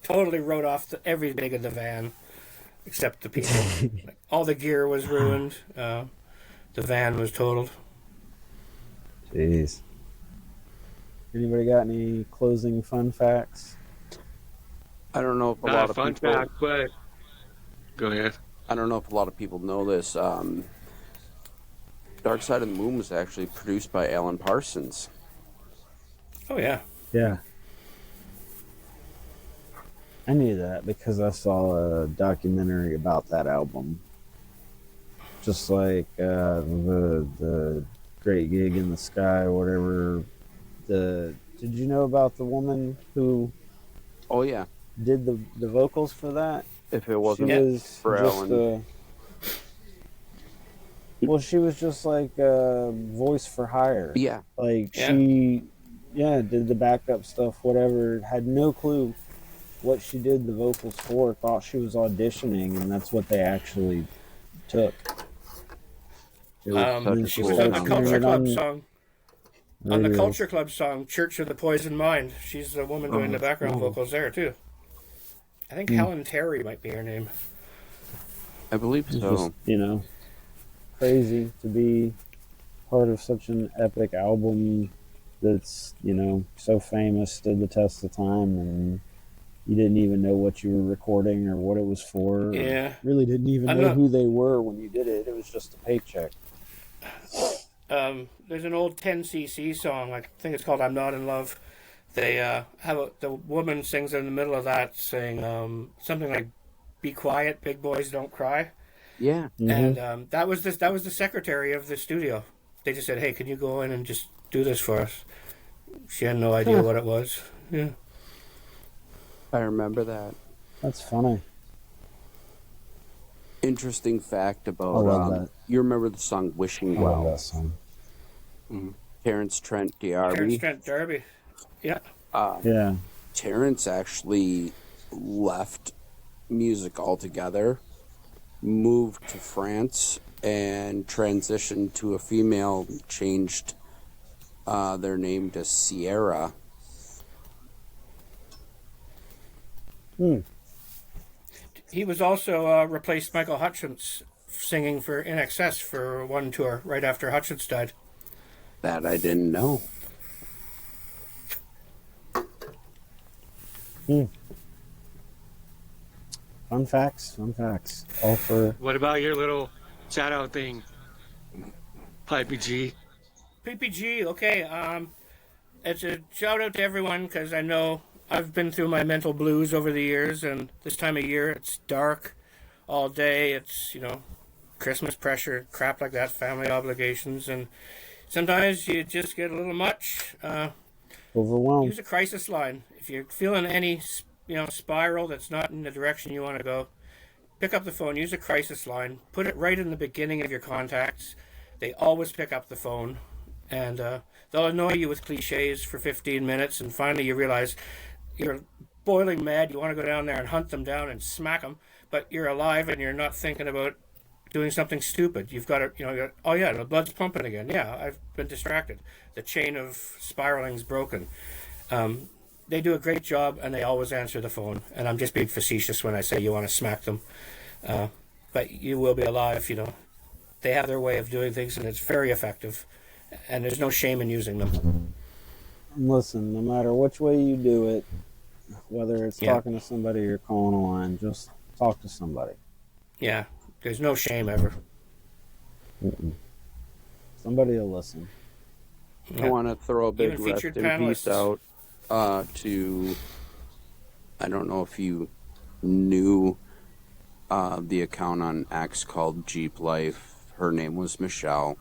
Totally wrote off every big of the van, except the people. Like, all the gear was ruined. The van was totaled. Jeez. Anybody got any closing fun facts? I don't know if a Not lot a of fun people. fact, but go ahead. I don't know if a lot of people know this. Dark Side of the Moon was actually produced by Alan Parsons. Oh yeah, Yeah. I knew that because I saw a documentary about that album. Just like the Great Gig in the Sky or whatever. Did you know about the woman who Oh yeah, did the vocals for that? if it She wasn't was for just Alan. well, she was just like a voice for hire. Yeah, Like, Yeah. she did the backup stuff, whatever. Had no clue what she did the vocals for. Thought she was auditioning, and that's what they actually took. it was such a she cool was on the song. Culture Club on song. On the radio. Culture Club song, "Church of the Poisoned Mind," she's the woman doing the background oh. vocals there too. I think Helen Terry might be her name. I believe It's so. just, crazy to be part of such an epic album that's, so famous, stood the test of time, and you didn't even know what you were recording or what it was for. or Yeah. really didn't even I'm know not- who they were when you did it. It was just a paycheck. There's an old 10cc song, I think it's called I'm Not in Love. They the woman sings in the middle of that saying something like, "Be quiet, big boys don't cry." Yeah. And that was the secretary of the studio. They just said, "Hey, can you go in and just do this for us?" She had no idea what it was. Yeah. I remember that. That's funny. Interesting fact about I love that. you remember the song Wishing I love Well. that song. Terrence Trent Terrence D'Arby. Trent D'Arby. Yeah. Yeah. Terrence actually left music altogether, moved to France, and transitioned to a female, changed their name to Sierra. He was also replaced Michael Hutchence singing for In Excess for one tour right after Hutchence died. That I didn't know. Fun facts. All for What about your little shout out thing, Pipey G? PPG, okay. It's a shout out to everyone because I know I've been through my mental blues over the years, and this time of year it's dark all day. It's, Christmas pressure, crap like that, family obligations, and sometimes you just get a little much. overwhelmed. Use a crisis line. If you're feeling any, spiral that's not in the direction you want to go, pick up the phone, use a crisis line, put it right in the beginning of your contacts. They always pick up the phone, and they'll annoy you with cliches for 15 minutes, and finally you realize you're boiling mad. You want to go down there and hunt them down and smack them, but you're alive and you're not thinking about doing something stupid. You've got to, oh yeah, the blood's pumping again. Yeah, I've been distracted. The chain of spiraling's broken. They do a great job, and they always answer the phone. And I'm just being facetious when I say you want to smack them. But you will be alive, They have their way of doing things, and it's very effective. And there's no shame in using them. Listen, no matter which way you do it, whether it's Yeah. talking to somebody or calling a line, just talk to somebody. Yeah, there's no shame ever. Somebody will listen. Yeah. I want to throw a big Even rest featured in peace panelists. out to, I don't know if you knew the account on X called Jeep Life. Her name was Michelle.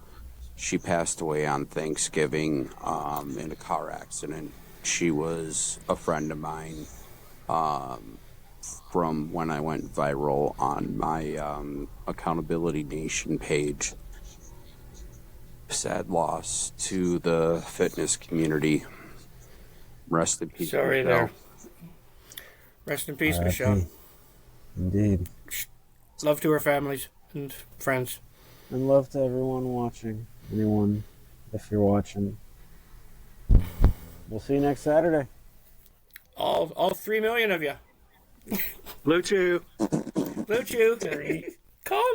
She passed away on Thanksgiving in a car accident. She was a friend of mine from when I went viral on my Accountability Nation page. Sad loss to the fitness community. Rest in peace. Sorry Michelle. there. Rest in peace, Michelle. R.I.P. Indeed. Love to her families and friends. And love to everyone watching. Anyone, if you're watching. We'll see you next Saturday. All 3 million of you. Blue Chew. Blue Chew. Call me.